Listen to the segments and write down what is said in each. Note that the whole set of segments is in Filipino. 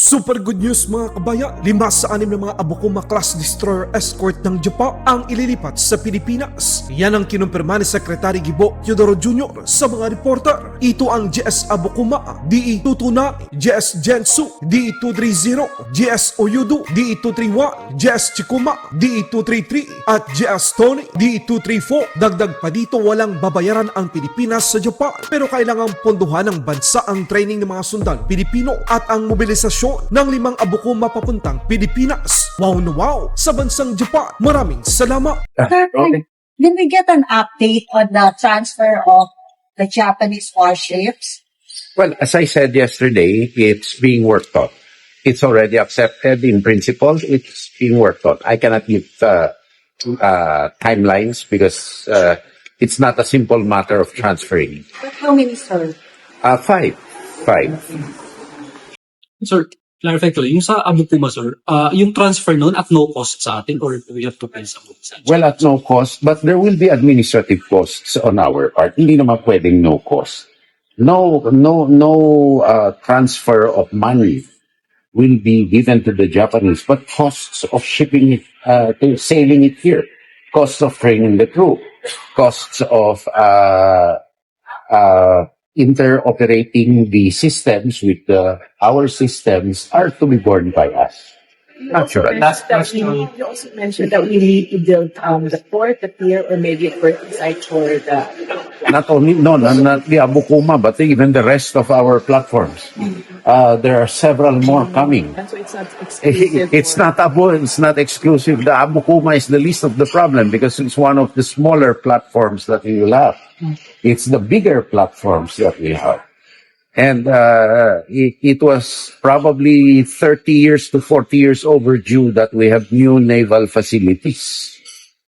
Super good news mga kabayan, 5 sa 6 na mga Abukuma class destroyer escort ng Japan ang ililipat sa Pilipinas. Yan ang kinumpirma ni Secretary Gibo Teodoro Jr. sa mga reporter. Ito ang GS Abukuma DE-229, GS Gensu DE-230, GS Oyudu DE-231, GS Chikuma DE-233 at GS Tony DE-234. Dagdag pa dito, walang babayaran ang Pilipinas sa Japan pero kailangang pondohan ng bansa ang training ng mga sundalo Pilipino at ang mobilisasyon ng 5 Abukuma papuntang Pilipinas. Wow na wow sa bansang Japan. Maraming salamat. Okay. Did we get an update on the transfer of the Japanese warships? Well, as I said yesterday, it's being worked on. It's already accepted in principle. It's being worked on. I cannot give timelines because it's not a simple matter of transferring. But how many, sir? 5. Sir, clarify ko lang, yung sa Abukuma, sir, yung transfer nun at no cost sa atin or we have to pay sa atin? Well, at no cost, but there will be administrative costs on our part. Hindi naman pwedeng no cost. No transfer of money will be given to the Japanese, but costs of shipping it, to sailing it here, costs of training the crew, costs of interoperating the systems with our systems are to be borne by us. Naturally. Last question. You also mentioned that we need to build the port, the pier, or maybe a port site for the... Not the Abukuma, but even the rest of our platforms. There are several more coming. And so it's not exclusive. It's not exclusive. The Abukuma is the least of the problem because it's one of the smaller platforms that we will have. It's the bigger platforms that we have. And it was probably 30 years to 40 years overdue that we have new naval facilities.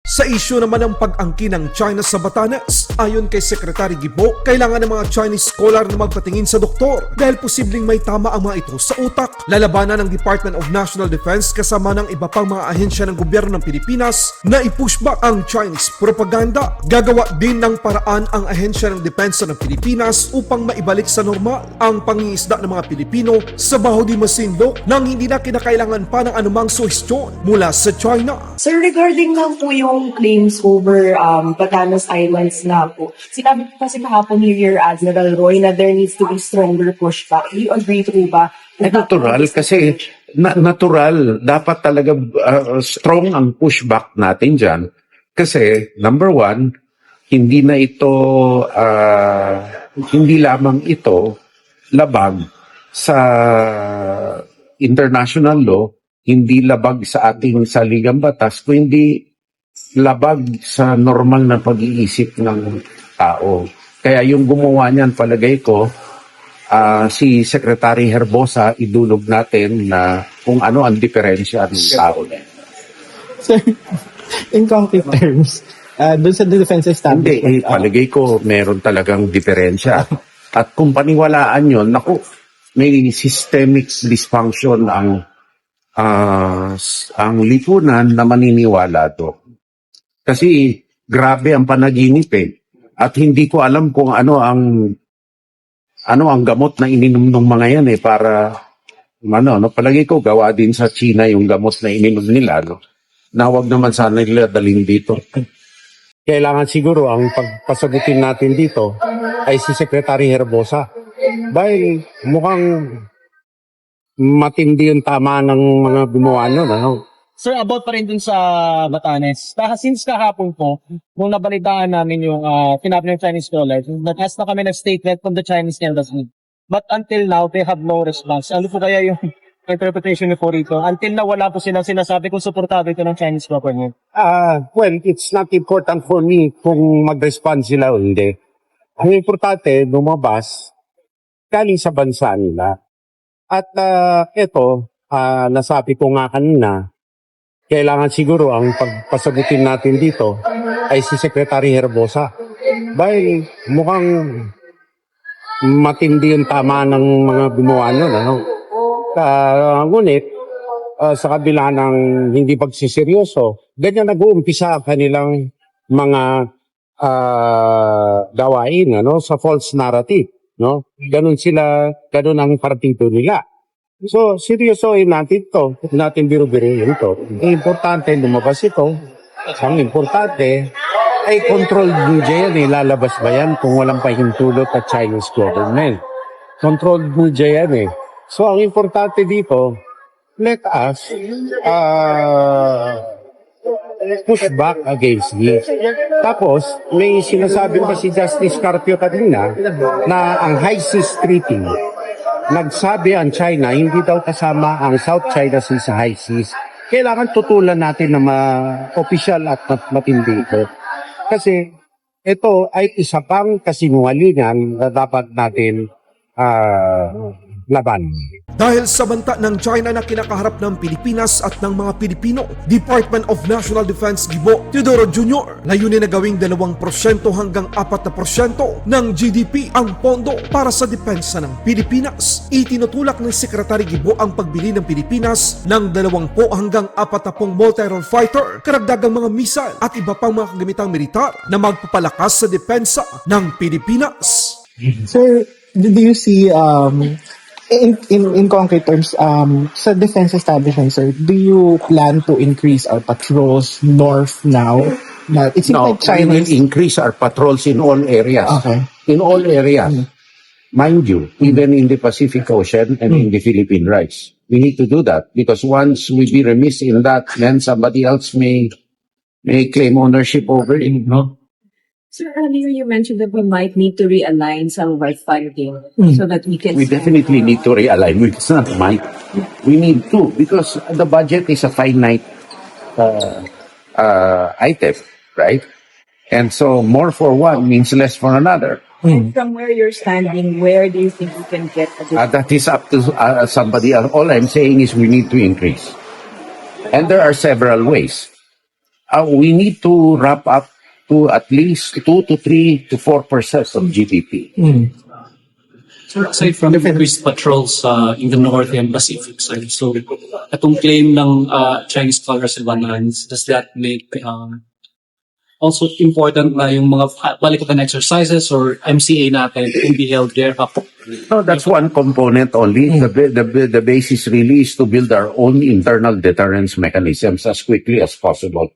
Sa isyu naman ng pag-angkin ng China sa Batanes, ayon kay Secretary Gibo, kailangan ng mga Chinese scholar na magpatingin sa doktor dahil posibleng may tama ang mga ito sa utak. Lalabanan ng Department of National Defense kasama ng iba pang mga ahensya ng gobyerno ng Pilipinas na i-pushback ang Chinese propaganda. Gagawa din ng paraan ang ahensya ng depensa ng Pilipinas upang maibalik sa normal ang pangingisda ng mga Pilipino sa Baho di Masinloc nang hindi na kinakailangan pa ng anumang suhestyon mula sa China. Sir, regarding lang po yung claims over Batanes Islands na po, sinabi po kasi kahapon ni Rear Admiral Roy na there needs to be stronger pushback. Do you agree po ba? Natural kasi natural dapat talaga strong ang pushback natin diyan kasi number one, hindi lamang ito labag sa international law, hindi labag sa ating saligang batas, kundi labag sa normal na pag-iisip ng tao. Kaya yung gumawa niyan, palagay ko, si Secretary Herbosa, idulog natin na kung ano ang diferensya ng tao. Sir, in concrete terms, doon sa defense establishment... Hindi, palagay ko, meron talagang diferensya. At kung paniwalaan yun, naku, may systemic dysfunction ang lipunan na maniniwala to. Kasi grabe ang panaginip at hindi ko alam kung ano ang gamot na ininom ng mga yan para palagi ko gawa din sa China yung gamot na ininom nila na wag naman sana nila dalhin dito. Kailangan siguro ang pagpasagutin natin dito ay si Secretary Herbosa dahil mukhang matindi yung tama ng mga gumawa nun. Sir, about pa rin dun sa Batanes. Since kahapon po, nung nabalitaan namin yung sinabi ng Chinese scholars, nag-ask na kami ng statement from the Chinese embassy. But until now, they have no response. Ano po kaya yung interpretation niyo po rito? Until now, wala po silang sinasabi kung suportado ito ng Chinese government. Well, it's not important for me kung mag-respond sila o hindi. Ang importante, lumabas, galing sa bansa nila. At ito, nasabi ko nga kanina, kailangan siguro ang pagpasagutin natin dito ay si Secretary Herbosa. Dahil mukhang matindi yung tama ng mga gumawa nun. Ngunit, sa kabila ng hindi pagsiseryoso, ganyan nag-uumpisa kanilang mga gawain sa false narrative. Ganun ang partido nila. So, seryosohin natin to. Huwag natin biro-biroin to. Ang importante, lumabas ito. Ang importante, ay controlled media yan. Lalabas ba yan kung walang pahintulot at Chinese government? Controlled media yan eh. So, ang importante dito, let us push back against this. Tapos, may sinasabi pa si Justice Carpio kanina na ang High Seas Treaty, nagsabi ang China, hindi daw kasama ang South China Sea sa High Seas. Kailangan tutulan natin na ma-official at matindi ito. Kasi ito ay isa pang kasinungalingan na dapat natin laban. Dahil sa banta ng China na kinakaharap ng Pilipinas at ng mga Pilipino, Department of National Defense Gibo Teodoro Jr. layunin na gawing 2% hanggang 4% ng GDP ang pondo para sa depensa ng Pilipinas. Itinutulak ng Secretary Gibo ang pagbili ng Pilipinas ng 20 hanggang 40 multi-role fighter, karagdagang mga missile at iba pang mga kagamitang militar na magpapalakas sa depensa ng Pilipinas. Sir, do you see in concrete terms sa defense establishment, sir, do you plan to increase our patrols north now? It seems No, like we China will increase our patrols in all areas. Okay. In all areas. Mind you, even in the Pacific Ocean and in the Philippine Rights. We need to do that because once we be remiss in that, then somebody else may claim ownership over it. No? Sir, earlier you mentioned that we might need to realign some of our funding so that we can... We definitely need to realign. It's not might. We need to because the budget is a finite item, right? And so more for one means less for another. And from where you're standing, where do you think we can get additional? That is up to somebody else. All I'm saying is we need to increase. And there are several ways. We need to wrap up to at least 2 to 3 to 4% of GDP. So aside from increased patrols in the North and Pacific side, so itong claim ng Chinese colors and lands, does that make also important na yung mga balikutan exercises or MCA natin can be held there up? No, that's one component only. The basis really is to build our own internal deterrence mechanisms as quickly as possible.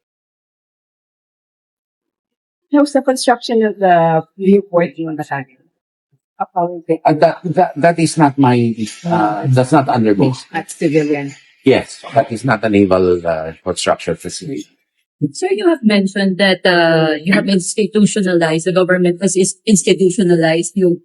How's the construction of the viewport in Basagi? That is not my, that's not under me. At civilian. Yes, that is not a naval construction facility. Sir, you have mentioned that you have institutionalized, the government has institutionalized yung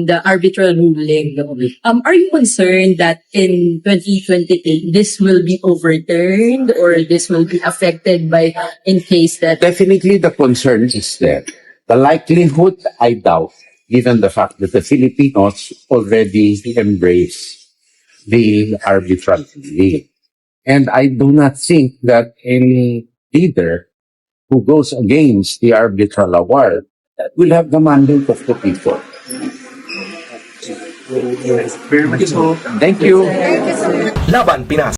the arbitral ruling. Are you concerned that in 2028 this will be overturned or this will be affected by in case that Definitely the concern is there. The likelihood, I doubt, given the fact that the Filipinos already embrace the arbitral ruling. And I do not think that any leader who goes against the arbitral award will have the mandate of the people. Thank you. Laban Pinas.